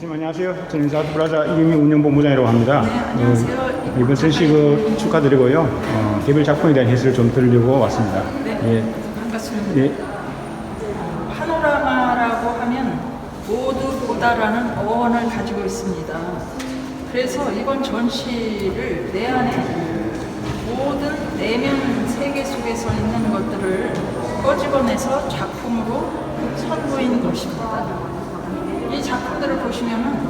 교수님 안녕하세요. 저는 사우스플라자 이경민 운영본부장이라고 합니다. 네, 안녕하세요. 이번 세식 축하드리고요. 개별 작품에 대한 해설을 좀 드리려고 왔습니다. 네, 예. 반갑습니다. 예. 파노라마라고 하면 모두 보다라는 어원을 가지고 있습니다. 그래서 이번 전시를 내 안에 모든 내면 세계 속에서 있는 것들을 꺼집어내서 작품으로 선보인 것입니다. 이 작품들을 보시면은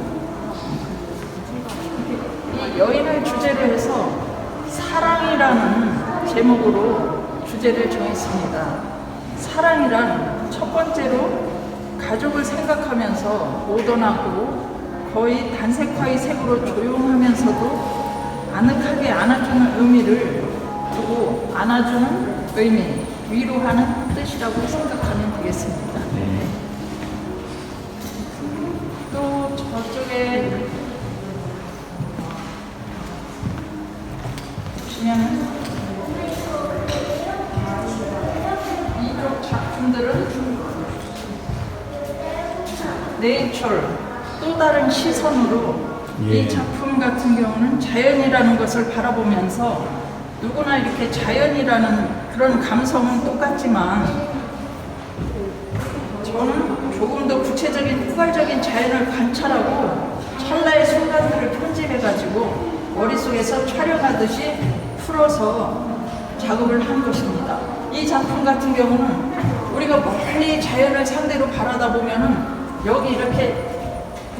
이 여인을 주제로 해서 사랑이라는 제목으로 주제를 정했습니다. 사랑이란 첫 번째로 가족을 생각하면서 모던하고 거의 단색화의 색으로 조용하면서도 아늑하게 안아주는 의미를 두고 안아주는 의미, 위로하는 뜻이라고 생각하면 되겠습니다. 또 저쪽에 보시면 이쪽 작품들은 네이처, 또 다른 시선으로 이 작품 같은 경우는 자연이라는 것을 바라보면서 누구나 이렇게 자연이라는 그런 감성은 똑같지만 저는 조금 더 구체적인 포괄적인 자연을 관찰하고 찰나의 순간들을 편집해가지고 머릿속에서 촬영하듯이 풀어서 작업을 한 것입니다. 이 작품 같은 경우는 우리가 멀리 자연을 상대로 바라다 보면은 여기 이렇게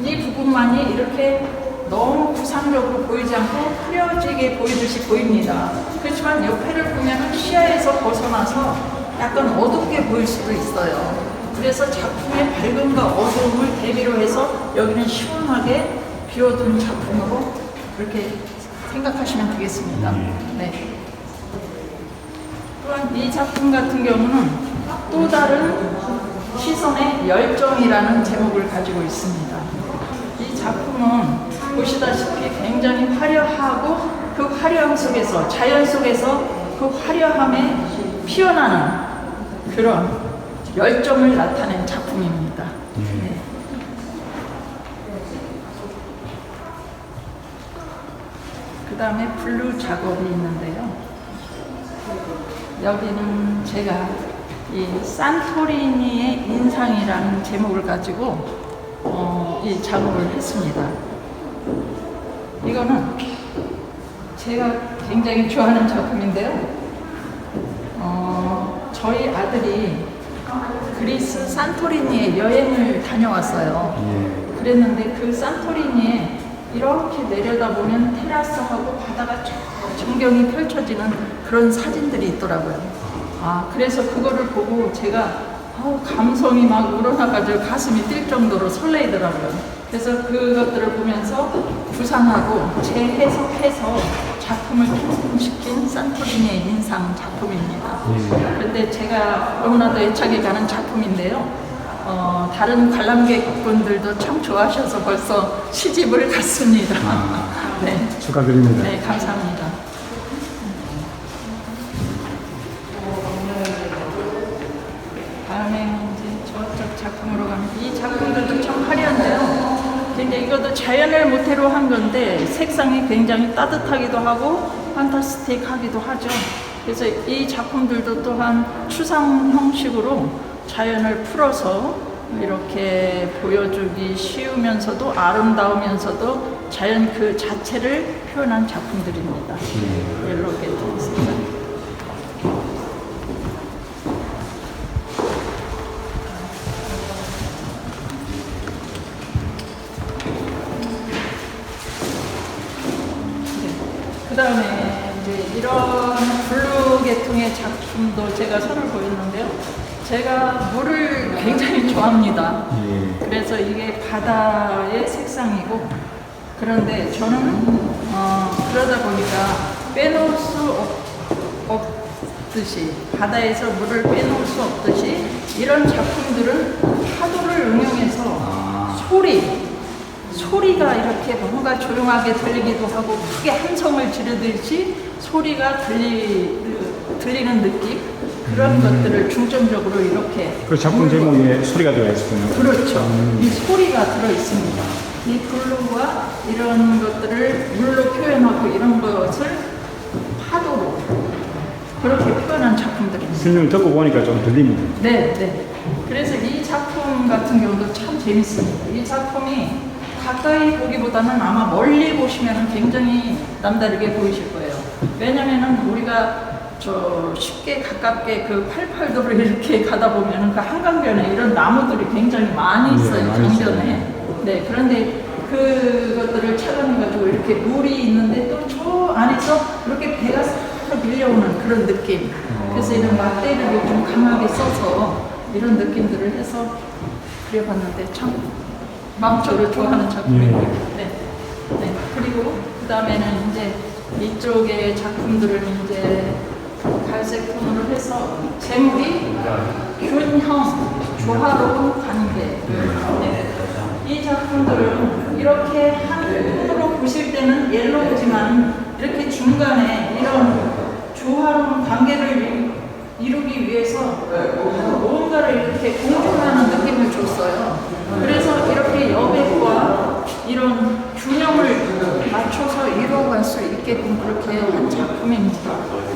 이 부분만이 이렇게 너무 구상적으로 보이지 않고 흐려지게 보이듯이 보입니다. 그렇지만 옆에를 보면 시야에서 벗어나서 약간 어둡게 보일 수도 있어요. 그래서 작품의 밝음과 어두움을 대비로 해서 여기는 시원하게 비워둔 작품으로 그렇게 생각하시면 되겠습니다. 네. 또한 이 작품 같은 경우는 또 다른 시선의 열정이라는 제목을 가지고 있습니다. 이 작품은 보시다시피 굉장히 화려하고 그 화려함 속에서 자연 속에서 그 화려함에 피어나는 그런 열정을 나타낸 작품입니다. 네. 그 다음에 블루 작업이 있는데요. 여기는 제가 이 산토리니의 인상이라는 제목을 가지고 이 작업을 했습니다. 이거는 제가 굉장히 좋아하는 작품인데요. 저희 아들이 그리스 산토리니에 여행을 다녀왔어요. 그랬는데 그 산토리니에 이렇게 내려다보면 테라스하고 바다가 쫙 전경이 펼쳐지는 그런 사진들이 있더라고요. 그래서 그거를 보고 제가 감성이 막 우러나가지고 가슴이 뛸 정도로 설레이더라고요. 그래서 그것들을 보면서 구상하고 재해석해서 작품을 탄생시킨 산토리니의 인상 작품입니다. 그런데 제가 너무나도 애착이 가는 작품인데요. 다른 관람객분들도 참 좋아하셔서 벌써 시집을 갔습니다. 네. 축하드립니다. 네, 감사합니다. 다음에 이제 저쪽 작품으로 가면 이 작품들도 참 화려한데요. 근데 이것도 자연을 모태로 한 건데 색상이 굉장히 따뜻하기도 하고 판타스틱하기도 하죠. 그래서 이 작품들도 또한 추상 형식으로 자연을 풀어서 이렇게 보여주기 쉬우면서도 아름다우면서도 자연 그 자체를 표현한 작품들입니다. 이렇게 되어 있습니다. 그 다음에 이제 이런 블루 계통의 작품도 제가 선을 보였는데요. 제가 물을 굉장히 좋아합니다. 그래서 이게 바다의 색상이고, 그런데 저는 그러다 보니까 빼놓을 수 없듯이, 바다에서 물을 빼놓을 수 없듯이 이런 작품들은 파도를 응용해서 소리가 이렇게 뭔가 조용하게 들리기도 하고 크게 함성을 지르듯이 소리가 들리는 느낌, 그런 것들을 중점적으로 이렇게 그 작품 제목에 소리가 들어있군요. 그렇죠. 이 소리가 들어있습니다. 이 블루와 이런 것들을 물로 표현하고 이런 것을 파도로 그렇게 표현한 작품들입니다. 설명 듣고 보니까 좀 들립니다. 네, 네. 그래서 이 작품 같은 경우도 참 재밌습니다. 이 작품이 가까이 보기보다는 아마 멀리 보시면 굉장히 남다르게 보이실 거예요. 왜냐면은 우리가 저 쉽게 가깝게 그 88도를 이렇게 가다 보면은 그 한강변에 이런 나무들이 굉장히 많이 있어요. 많이 있어요. 강변에. 네, 그런데 그것들을 착안해가지고 이렇게 물이 있는데 또 저 안에서 이렇게 배가 싹 밀려오는 그런 느낌. 그래서 이런 막대기를 좀 강하게 써서 이런 느낌들을 해서 그려봤는데 참 마음적으로 좋아하는 작품이에요. 네. 네. 그리고 그 다음에는 이제 이쪽의 작품들을 이제 갈색 톤으로 해서 제목이 균형, 조화로운 관계. 네. 이 작품들은 이렇게 한 톤으로 보실 때는 옐로우지만 이렇게 중간에 이런 조화로운 관계를 이루기 위해서 뭔가를 이렇게 공존하는 느낌을 줬어요. 그래서 이렇게 여백과 이런 균형을 맞춰서 이루어갈 수 있게끔 그렇게 한 작품입니다.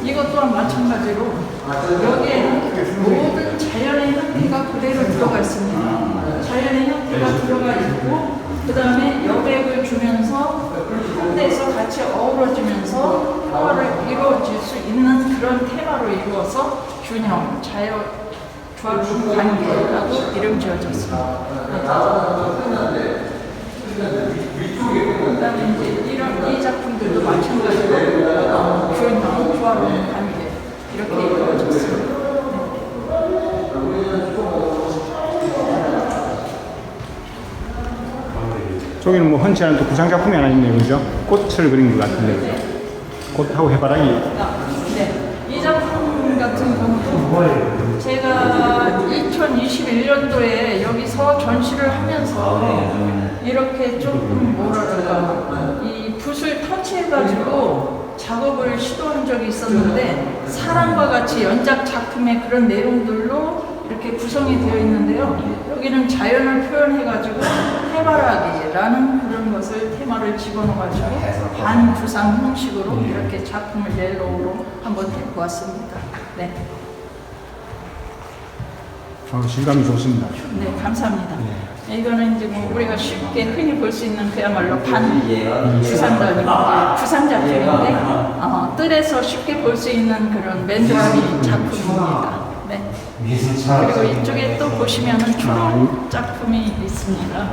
이것 또한 마찬가지로 여기에는 모든 자연의 형태가 그대로 들어가 있습니다. 자연의 형태가 들어가 있고 그 다음에 여백을 주면서 현대에서 같이 어우러지면서 평화를 이루어질 수 있는 그런 테마로 이루어서 균형, 자연, 조화로운 관계라고 이름 지어졌습니다. 그 다음에 이제 이런 이 작품들도 마찬가지로 균형, 조화로운 관계 이렇게 이루어졌습니다. 저기는 뭐 흔치 않은 또 구상 작품이 하나 있네요, 그죠? 꽃을 그린 것 같은데. 꽃하고 해바라기. 네. 이 작품 같은 경우도 제가 2021년도에 여기서 전시를 하면서 이렇게 조금 뭐랄까 이 붓을 터치해가지고 작업을 시도한 적이 있었는데 사랑과 같이 연작 작품의 그런 내용들로 이렇게 구성이 되어 있는데요. 여기는 자연을 표현해가지고 해바라기라는 그런 것을 테마를 집어넣어가지고 반구상 형식으로 이렇게 작품을 옐로우로 한번 해보았습니다. 네. 실감이 좋습니다. 네, 감사합니다. 이거는 이제 뭐 우리가 쉽게 흔히 볼 수 있는 그야말로 구상 작품인데 뜰에서 쉽게 볼 수 있는 그런 맨드라미 작품입니다. 네. 그리고 이쪽에 또 보시면은 초록 작품이 있습니다.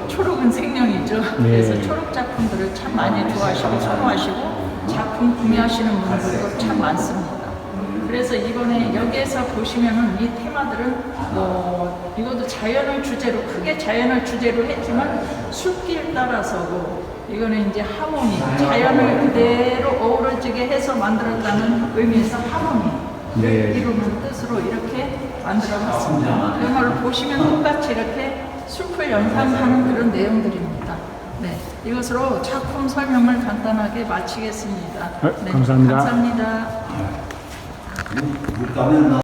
초록은 생명이죠. 그래서 초록 작품들을 참 많이 좋아하시고 선호하시고 작품 구매하시는 분들도 참 많습니다. 그래서 이번에 여기에서 보시면은 이 테마들은 뭐 이것도 자연을 주제로 크게 자연을 주제로 했지만 숲길 따라서고 이거는 이제 하모니 자연을 그대로 어우러지게 해서 만들었다는 의미에서 하모니를 이루는 뜻으로 이렇게 만들어봤습니다. 그야말로 보시면 똑같이 이렇게 숲을 연상하는 그런 내용들입니다. 네, 이것으로 작품 설명을 간단하게 마치겠습니다. 감사합니다. 감사합니다.